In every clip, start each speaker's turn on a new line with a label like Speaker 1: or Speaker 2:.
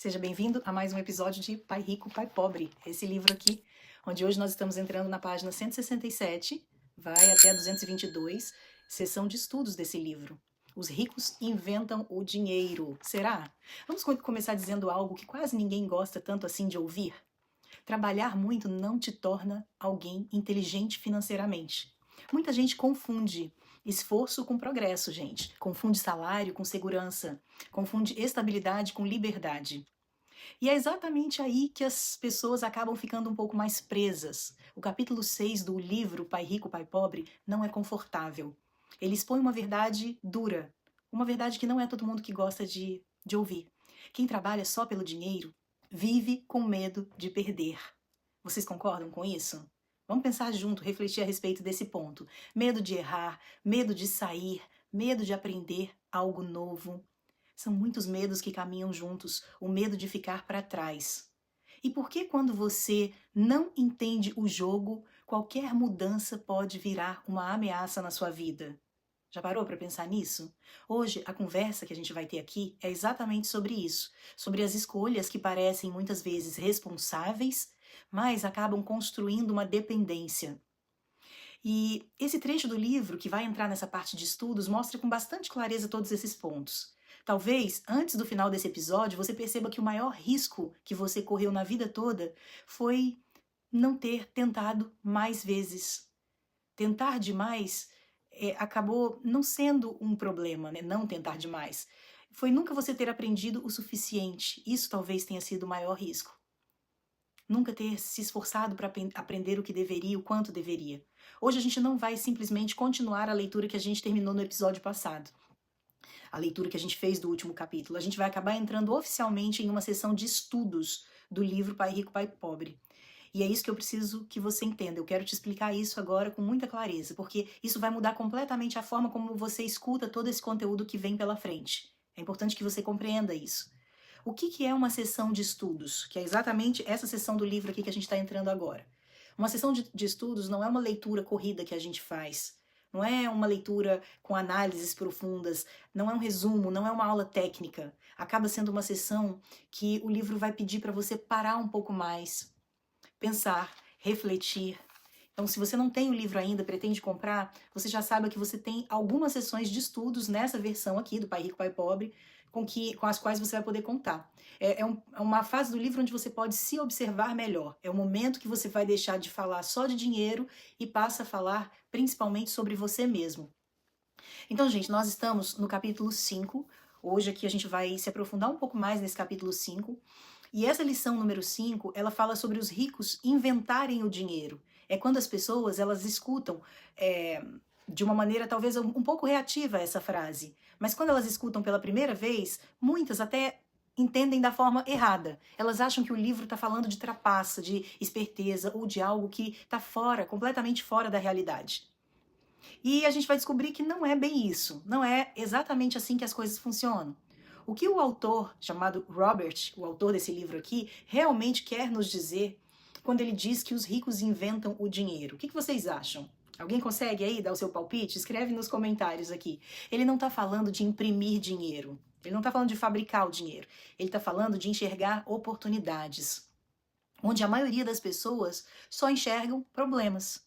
Speaker 1: Seja bem-vindo a mais um episódio de Pai Rico, Pai Pobre. Esse livro aqui, onde hoje nós estamos entrando na página 167, vai até a 222, seção de estudos desse livro. Os ricos inventam o dinheiro. Será? Vamos começar dizendo algo que quase ninguém gosta tanto assim de ouvir? Trabalhar muito não te torna alguém inteligente financeiramente. Muita gente confunde esforço com progresso, gente. Confunde salário com segurança. Confunde estabilidade com liberdade. E é exatamente aí que as pessoas acabam ficando um pouco mais presas. O capítulo 6 do livro Pai Rico, Pai Pobre não é confortável. Ele expõe uma verdade dura, uma verdade que não é todo mundo que gosta de ouvir. Quem trabalha só pelo dinheiro vive com medo de perder. Vocês concordam com isso? Vamos pensar junto, refletir a respeito desse ponto. Medo de errar, medo de sair, medo de aprender algo novo. São muitos medos que caminham juntos, o medo de ficar para trás. E por que quando você não entende o jogo, qualquer mudança pode virar uma ameaça na sua vida? Já parou para pensar nisso? Hoje, a conversa que a gente vai ter aqui é exatamente sobre isso, sobre as escolhas que parecem muitas vezes responsáveis, mas acabam construindo uma dependência. E esse trecho do livro, que vai entrar nessa parte de estudos, mostra com bastante clareza todos esses pontos. Talvez, antes do final desse episódio, você perceba que o maior risco que você correu na vida toda foi não ter tentado mais vezes. Tentar demais acabou não sendo um problema, né? Não tentar demais. Foi nunca você ter aprendido o suficiente. Isso talvez tenha sido o maior risco. Nunca ter se esforçado para aprender o que deveria, o quanto deveria. Hoje a gente não vai simplesmente continuar a leitura que a gente terminou no episódio passado. A leitura que a gente fez do último capítulo. A gente vai acabar entrando oficialmente em uma sessão de estudos do livro Pai Rico, Pai Pobre. E é isso que eu preciso que você entenda. Eu quero te explicar isso agora com muita clareza, porque isso vai mudar completamente a forma como você escuta todo esse conteúdo que vem pela frente. É importante que você compreenda isso. O que é uma sessão de estudos? Que é exatamente essa sessão do livro aqui que a gente está entrando agora. Uma sessão de estudos não é uma leitura corrida que a gente faz. Não é uma leitura com análises profundas, não é um resumo, não é uma aula técnica. Acaba sendo uma sessão que o livro vai pedir para você parar um pouco mais, pensar, refletir. Então, se você não tem o livro ainda, pretende comprar, você já saiba que você tem algumas sessões de estudos nessa versão aqui do Pai Rico, Pai Pobre, com as quais você vai poder contar. É uma fase do livro onde você pode se observar melhor. É o momento que você vai deixar de falar só de dinheiro e passa a falar principalmente sobre você mesmo. Então, gente, nós estamos no capítulo 5. Hoje aqui a gente vai se aprofundar um pouco mais nesse capítulo 5. E essa lição número 5, ela fala sobre os ricos inventarem o dinheiro. É quando as pessoas, elas escutam de uma maneira talvez um pouco reativa essa frase. Mas quando elas escutam pela primeira vez, muitas até entendem da forma errada. Elas acham que o livro está falando de trapaça, de esperteza ou de algo que está fora, completamente fora da realidade. E a gente vai descobrir que não é bem isso. Não é exatamente assim que as coisas funcionam. O que o autor, chamado Robert, o autor desse livro aqui, realmente quer nos dizer quando ele diz que os ricos inventam o dinheiro? O que vocês acham? Alguém consegue aí dar o seu palpite? Escreve nos comentários aqui. Ele não está falando de imprimir dinheiro. Ele não está falando de fabricar o dinheiro. Ele está falando de enxergar oportunidades, onde a maioria das pessoas só enxergam problemas.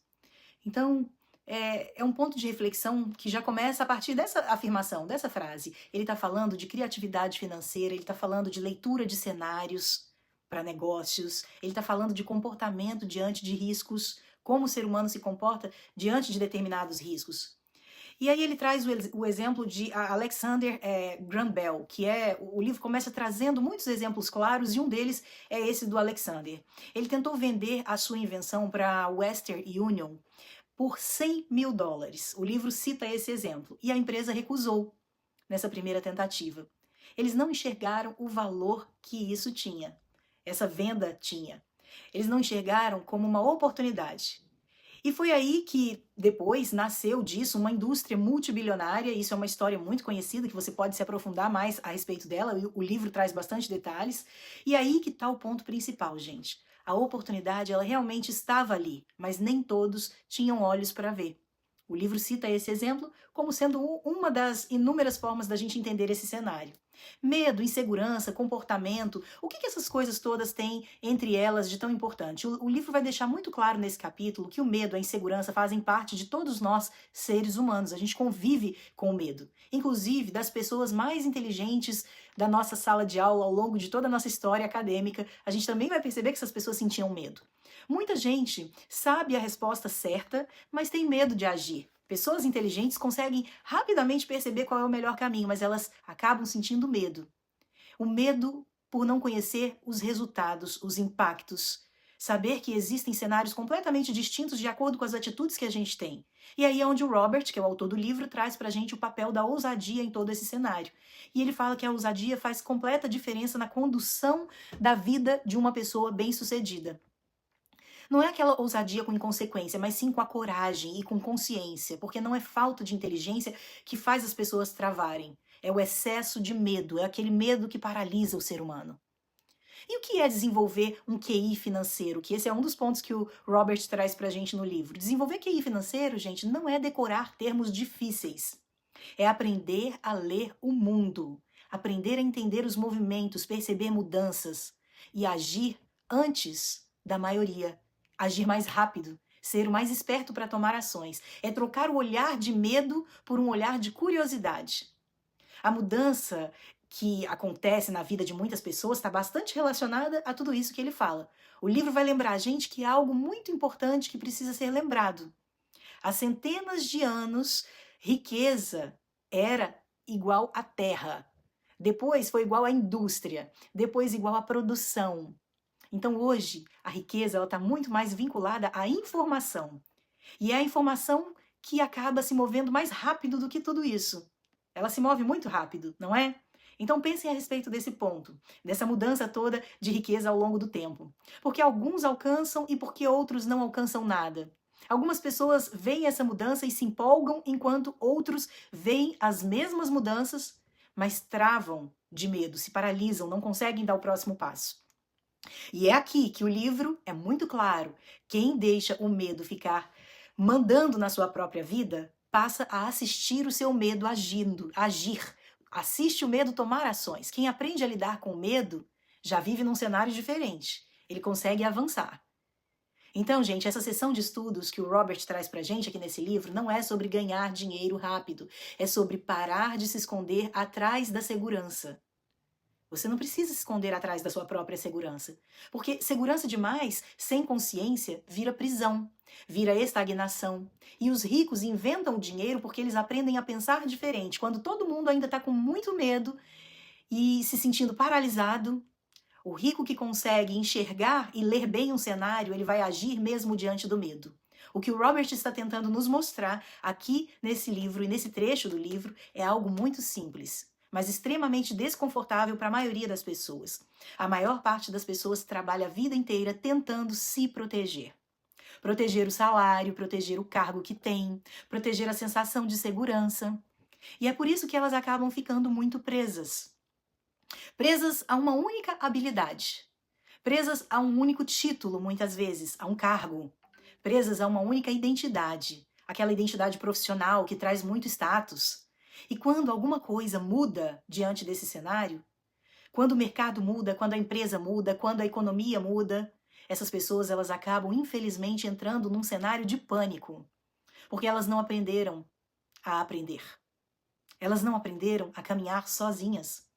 Speaker 1: Então, é um ponto de reflexão que já começa a partir dessa afirmação, dessa frase. Ele está falando de criatividade financeira, ele está falando de leitura de cenários para negócios, ele está falando de comportamento diante de riscos, como o ser humano se comporta diante de determinados riscos. E aí ele traz o exemplo de Alexander Graham Bell, que o livro começa trazendo muitos exemplos claros, e um deles é esse do Alexander. Ele tentou vender a sua invenção para a Western Union por $100 mil. O livro cita esse exemplo, e a empresa recusou nessa primeira tentativa. Eles não enxergaram o valor que isso tinha, essa venda tinha. Eles não enxergaram como uma oportunidade. E foi aí que depois nasceu disso uma indústria multibilionária. Isso é uma história muito conhecida, que você pode se aprofundar mais a respeito dela. O livro traz bastante detalhes. E aí que está o ponto principal, gente. A oportunidade, ela realmente estava ali, mas nem todos tinham olhos para ver. O livro cita esse exemplo como sendo uma das inúmeras formas da gente entender esse cenário. Medo, insegurança, comportamento, o que essas coisas todas têm entre elas de tão importante? O livro vai deixar muito claro nesse capítulo que o medo, a insegurança fazem parte de todos nós, seres humanos. A gente convive com o medo. Inclusive, das pessoas mais inteligentes da nossa sala de aula ao longo de toda a nossa história acadêmica, a gente também vai perceber que essas pessoas sentiam medo. Muita gente sabe a resposta certa, mas tem medo de agir. Pessoas inteligentes conseguem rapidamente perceber qual é o melhor caminho, mas elas acabam sentindo medo. O medo por não conhecer os resultados, os impactos. Saber que existem cenários completamente distintos de acordo com as atitudes que a gente tem. E aí é onde o Robert, que é o autor do livro, traz pra gente o papel da ousadia em todo esse cenário. E ele fala que a ousadia faz completa diferença na condução da vida de uma pessoa bem-sucedida. Não é aquela ousadia com inconsequência, mas sim com a coragem e com consciência, porque não é falta de inteligência que faz as pessoas travarem. É o excesso de medo, é aquele medo que paralisa o ser humano. E o que é desenvolver um QI financeiro? Que esse é um dos pontos que o Robert traz pra gente no livro. Desenvolver QI financeiro, gente, não é decorar termos difíceis. É aprender a ler o mundo, aprender a entender os movimentos, perceber mudanças e agir antes da maioria. Agir mais rápido, ser o mais esperto para tomar ações. É trocar o olhar de medo por um olhar de curiosidade. A mudança que acontece na vida de muitas pessoas está bastante relacionada a tudo isso que ele fala. O livro vai lembrar a gente que há algo muito importante que precisa ser lembrado. Há centenas de anos, riqueza era igual à terra. Depois foi igual à indústria. Depois igual à produção. Então hoje a riqueza está muito mais vinculada à informação. E é a informação que acaba se movendo mais rápido do que tudo isso. Ela se move muito rápido, não é? Então pensem a respeito desse ponto, dessa mudança toda de riqueza ao longo do tempo. Porque alguns alcançam e porque outros não alcançam nada. Algumas pessoas veem essa mudança e se empolgam, enquanto outros veem as mesmas mudanças, mas travam de medo, se paralisam, não conseguem dar o próximo passo. E é aqui que o livro é muito claro. Quem deixa o medo ficar mandando na sua própria vida, passa a assistir o seu medo agir. Assiste o medo tomar ações. Quem aprende a lidar com o medo já vive num cenário diferente. Ele consegue avançar. Então, gente, essa sessão de estudos que o Robert traz pra gente aqui nesse livro não é sobre ganhar dinheiro rápido. É sobre parar de se esconder atrás da segurança. Você não precisa se esconder atrás da sua própria segurança. Porque segurança demais, sem consciência, vira prisão, vira estagnação. E os ricos inventam o dinheiro porque eles aprendem a pensar diferente. Quando todo mundo ainda está com muito medo e se sentindo paralisado, o rico que consegue enxergar e ler bem um cenário, ele vai agir mesmo diante do medo. O que o Robert está tentando nos mostrar aqui nesse livro e nesse trecho do livro é algo muito simples, mas extremamente desconfortável para a maioria das pessoas. A maior parte das pessoas trabalha a vida inteira tentando se proteger. Proteger o salário, proteger o cargo que tem, proteger a sensação de segurança. E é por isso que elas acabam ficando muito presas. Presas a uma única habilidade. Presas a um único título, muitas vezes, a um cargo. Presas a uma única identidade. Aquela identidade profissional que traz muito status. E quando alguma coisa muda diante desse cenário, quando o mercado muda, quando a empresa muda, quando a economia muda, essas pessoas elas acabam, infelizmente, entrando num cenário de pânico, porque elas não aprenderam a aprender. Elas não aprenderam a caminhar sozinhas.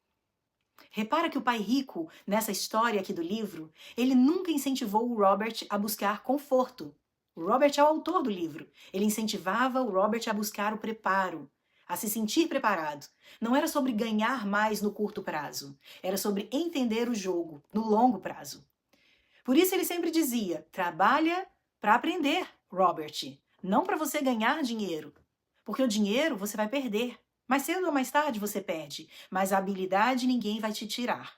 Speaker 1: Repara que o pai rico, nessa história aqui do livro, ele nunca incentivou o Robert a buscar conforto. O Robert é o autor do livro. Ele incentivava o Robert a buscar o preparo, a se sentir preparado. Não era sobre ganhar mais no curto prazo. Era sobre entender o jogo no longo prazo. Por isso ele sempre dizia, trabalha para aprender, Robert. Não para você ganhar dinheiro. Porque o dinheiro você vai perder. Mais cedo ou mais tarde você perde. Mas a habilidade ninguém vai te tirar.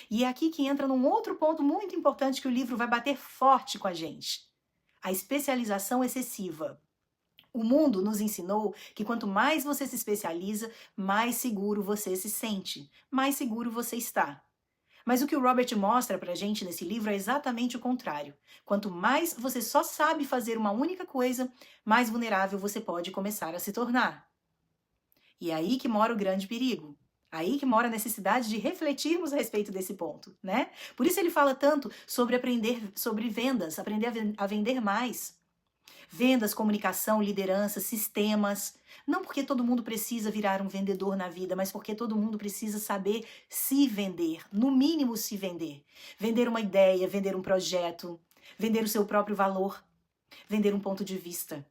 Speaker 1: E é aqui que entra num outro ponto muito importante que o livro vai bater forte com a gente. A especialização excessiva. O mundo nos ensinou que quanto mais você se especializa, mais seguro você se sente, mais seguro você está. Mas o que o Robert mostra pra gente nesse livro é exatamente o contrário. Quanto mais você só sabe fazer uma única coisa, mais vulnerável você pode começar a se tornar. E é aí que mora o grande perigo. Aí que mora a necessidade de refletirmos a respeito desse ponto, né? Por isso ele fala tanto sobre aprender sobre vendas, aprender a vender mais. Vendas, comunicação, liderança, sistemas. Não porque todo mundo precisa virar um vendedor na vida, mas porque todo mundo precisa saber se vender, no mínimo se vender. Vender uma ideia, vender um projeto, vender o seu próprio valor, vender um ponto de vista.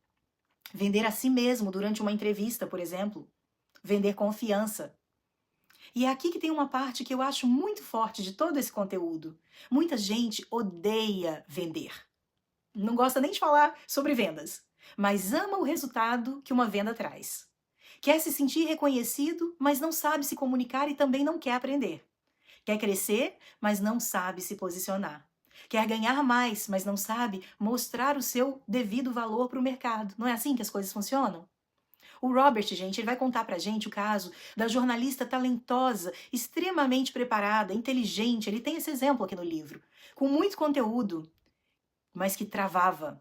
Speaker 1: Vender a si mesmo durante uma entrevista, por exemplo. Vender confiança. E é aqui que tem uma parte que eu acho muito forte de todo esse conteúdo. Muita gente odeia vender. Não gosta nem de falar sobre vendas, mas ama o resultado que uma venda traz. Quer se sentir reconhecido, mas não sabe se comunicar e também não quer aprender. Quer crescer, mas não sabe se posicionar. Quer ganhar mais, mas não sabe mostrar o seu devido valor para o mercado. Não é assim que as coisas funcionam? O Robert, gente, ele vai contar pra gente o caso da jornalista talentosa, extremamente preparada, inteligente, ele tem esse exemplo aqui no livro, com muito conteúdo, mas que travava.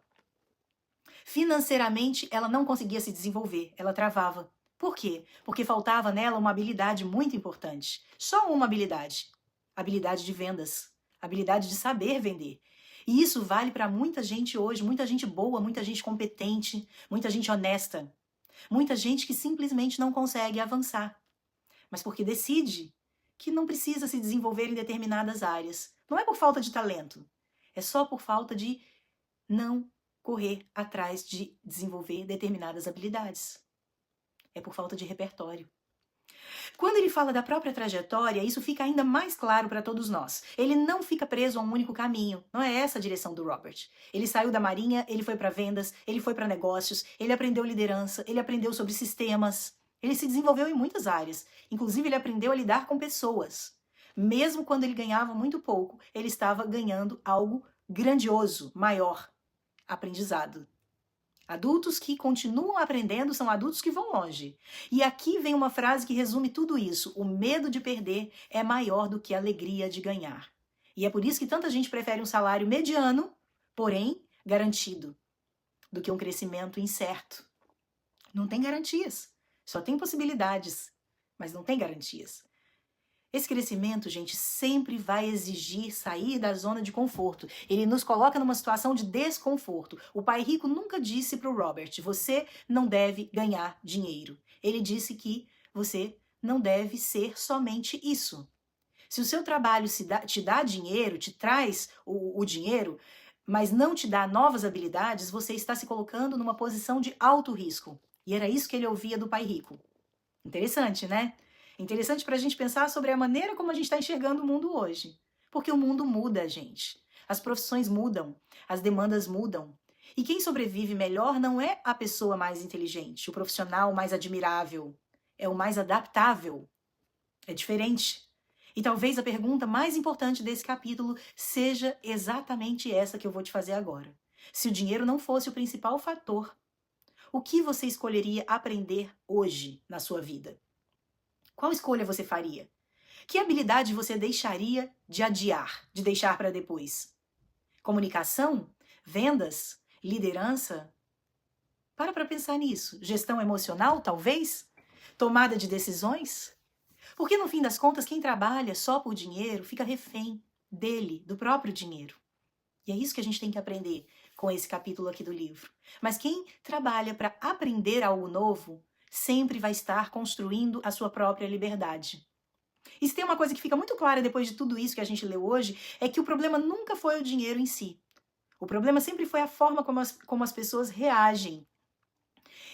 Speaker 1: Financeiramente, ela não conseguia se desenvolver, ela travava. Por quê? Porque faltava nela uma habilidade muito importante. Só uma habilidade. Habilidade de vendas. Habilidade de saber vender. E isso vale para muita gente hoje, muita gente boa, muita gente competente, muita gente honesta. Muita gente que simplesmente não consegue avançar, mas porque decide que não precisa se desenvolver em determinadas áreas. Não é por falta de talento, é só por falta de não correr atrás de desenvolver determinadas habilidades. É por falta de repertório. Quando ele fala da própria trajetória, isso fica ainda mais claro para todos nós. Ele não fica preso a um único caminho. Não é essa a direção do Robert. Ele saiu da marinha, ele foi para vendas, ele foi para negócios, ele aprendeu liderança, ele aprendeu sobre sistemas. Ele se desenvolveu em muitas áreas. Inclusive, ele aprendeu a lidar com pessoas. Mesmo quando ele ganhava muito pouco, ele estava ganhando algo grandioso, maior. Aprendizado. Adultos que continuam aprendendo são adultos que vão longe. E aqui vem uma frase que resume tudo isso. O medo de perder é maior do que a alegria de ganhar. E é por isso que tanta gente prefere um salário mediano, porém garantido, do que um crescimento incerto. Não tem garantias. Só tem possibilidades, mas não tem garantias. Esse crescimento, gente, sempre vai exigir sair da zona de conforto. Ele nos coloca numa situação de desconforto. O pai rico nunca disse para o Robert, você não deve ganhar dinheiro. Ele disse que você não deve ser somente isso. Se o seu trabalho te dá dinheiro, te traz o dinheiro, mas não te dá novas habilidades, você está se colocando numa posição de alto risco. E era isso que ele ouvia do pai rico. Interessante, né? Interessante para a gente pensar sobre a maneira como a gente está enxergando o mundo hoje. Porque o mundo muda, gente. As profissões mudam, as demandas mudam. E quem sobrevive melhor não é a pessoa mais inteligente, o profissional mais admirável. É o mais adaptável. É diferente. E talvez a pergunta mais importante desse capítulo seja exatamente essa que eu vou te fazer agora. Se o dinheiro não fosse o principal fator, o que você escolheria aprender hoje na sua vida? Qual escolha você faria? Que habilidade você deixaria de adiar, de deixar para depois? Comunicação? Vendas? Liderança? Para pensar nisso. Gestão emocional, talvez? Tomada de decisões? Porque no fim das contas, quem trabalha só por dinheiro fica refém dele, do próprio dinheiro. E é isso que a gente tem que aprender com esse capítulo aqui do livro. Mas quem trabalha para aprender algo novo sempre vai estar construindo a sua própria liberdade. E se tem uma coisa que fica muito clara depois de tudo isso que a gente leu hoje, é que o problema nunca foi o dinheiro em si. O problema sempre foi a forma como as pessoas reagem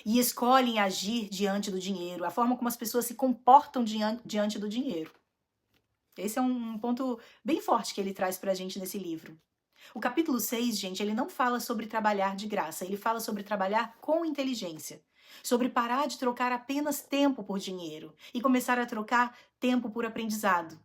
Speaker 1: e escolhem agir diante do dinheiro, a forma como as pessoas se comportam diante do dinheiro. Esse é um ponto bem forte que ele traz pra gente nesse livro. O capítulo 6, gente, ele não fala sobre trabalhar de graça, ele fala sobre trabalhar com inteligência. Sobre parar de trocar apenas tempo por dinheiro e começar a trocar tempo por aprendizado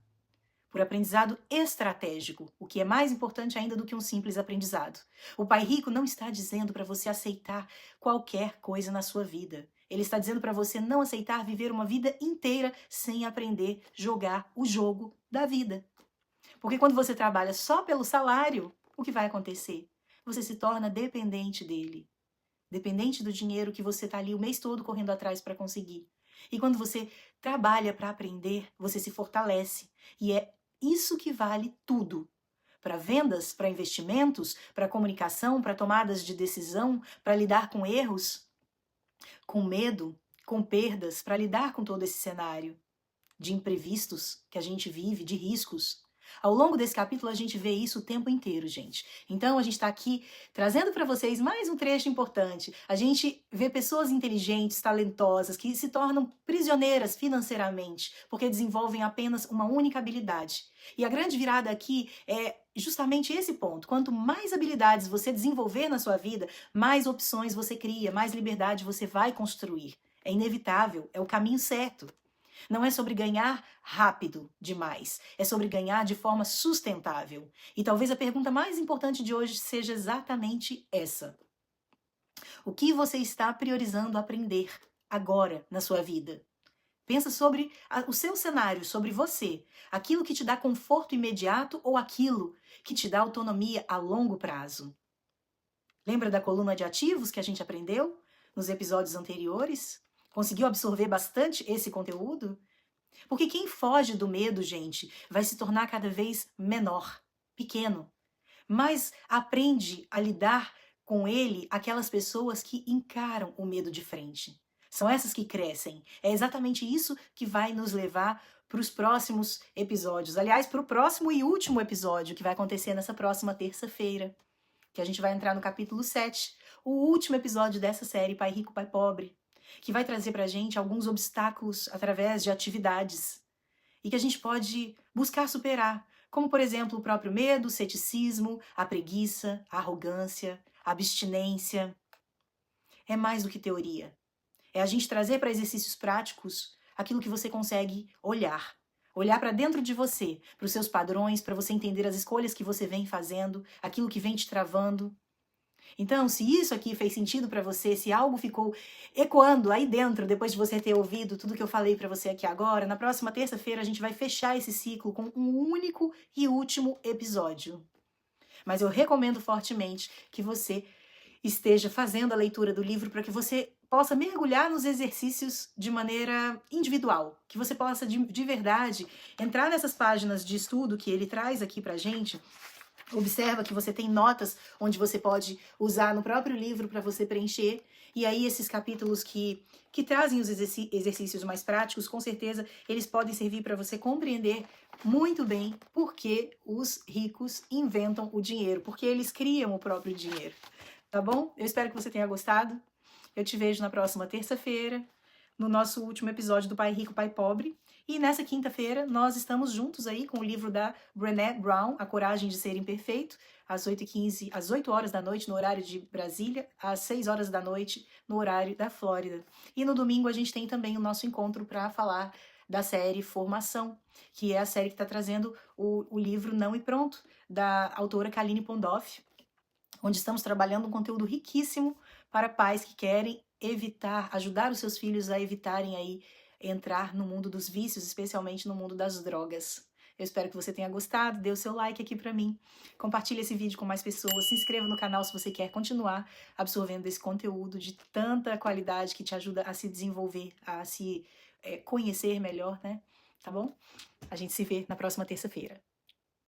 Speaker 1: estratégico, o que é mais importante ainda do que um simples aprendizado. O pai rico não está dizendo para você aceitar qualquer coisa na sua vida. Ele está dizendo para você não aceitar viver uma vida inteira sem aprender a jogar o jogo da vida. Porque quando você trabalha só pelo salário, o que vai acontecer? Você se torna dependente dele. Dependente do dinheiro que você está ali o mês todo correndo atrás para conseguir. E quando você trabalha para aprender, você se fortalece. E é isso que vale tudo. Para vendas, para investimentos, para comunicação, para tomadas de decisão, para lidar com erros, com medo, com perdas, para lidar com todo esse cenário de imprevistos que a gente vive, de riscos. Ao longo desse capítulo a gente vê isso o tempo inteiro, gente. Então a gente está aqui trazendo para vocês mais um trecho importante. A gente vê pessoas inteligentes, talentosas, que se tornam prisioneiras financeiramente, porque desenvolvem apenas uma única habilidade. E a grande virada aqui é justamente esse ponto. Quanto mais habilidades você desenvolver na sua vida, mais opções você cria, mais liberdade você vai construir. É inevitável, é o caminho certo. Não é sobre ganhar rápido demais, é sobre ganhar de forma sustentável. E talvez a pergunta mais importante de hoje seja exatamente essa. O que você está priorizando aprender agora na sua vida? Pensa sobre o seu cenário, sobre você. Aquilo que te dá conforto imediato ou aquilo que te dá autonomia a longo prazo. Lembra da coluna de ativos que a gente aprendeu nos episódios anteriores? Conseguiu absorver bastante esse conteúdo? Porque quem foge do medo, gente, vai se tornar cada vez menor, pequeno. Mas aprende a lidar com ele aquelas pessoas que encaram o medo de frente. São essas que crescem. É exatamente isso que vai nos levar para os próximos episódios. Aliás, para o próximo e último episódio, que vai acontecer nessa próxima terça-feira, que a gente vai entrar no capítulo 7, o último episódio dessa série Pai Rico, Pai Pobre, que vai trazer para a gente alguns obstáculos através de atividades e que a gente pode buscar superar, como, por exemplo, o próprio medo, o ceticismo, a preguiça, a arrogância, a abstinência. É mais do que teoria. É a gente trazer para exercícios práticos aquilo que você consegue olhar. Olhar para dentro de você, para os seus padrões, para você entender as escolhas que você vem fazendo, aquilo que vem te travando. Então, se isso aqui fez sentido para você, se algo ficou ecoando aí dentro, depois de você ter ouvido tudo que eu falei para você aqui agora, na próxima terça-feira a gente vai fechar esse ciclo com um único e último episódio. Mas eu recomendo fortemente que você esteja fazendo a leitura do livro para que você possa mergulhar nos exercícios de maneira individual, que você possa de verdade entrar nessas páginas de estudo que ele traz aqui pra gente. Observa que você tem notas onde você pode usar no próprio livro para você preencher. E aí esses capítulos que trazem os exercícios mais práticos, com certeza eles podem servir para você compreender muito bem por que os ricos inventam o dinheiro, porque eles criam o próprio dinheiro. Tá bom? Eu espero que você tenha gostado. Eu te vejo na próxima terça-feira, no nosso último episódio do Pai Rico, Pai Pobre. E nessa quinta-feira, nós estamos juntos aí com o livro da Brené Brown, A Coragem de Ser Imperfeito, às 8h15, às 8 horas da noite, no horário de Brasília, às 6 horas da noite, no horário da Flórida. E no domingo a gente tem também o nosso encontro para falar da série Formação, que é a série que está trazendo o livro Não e Pronto, da autora Kaline Pondoff, onde estamos trabalhando um conteúdo riquíssimo para pais que querem ajudar os seus filhos a evitarem aí entrar no mundo dos vícios, especialmente no mundo das drogas. Eu espero que você tenha gostado, dê o seu like aqui para mim, compartilhe esse vídeo com mais pessoas, se inscreva no canal se você quer continuar absorvendo esse conteúdo de tanta qualidade que te ajuda a se desenvolver, a se conhecer melhor, né? Tá bom? A gente se vê na próxima terça-feira.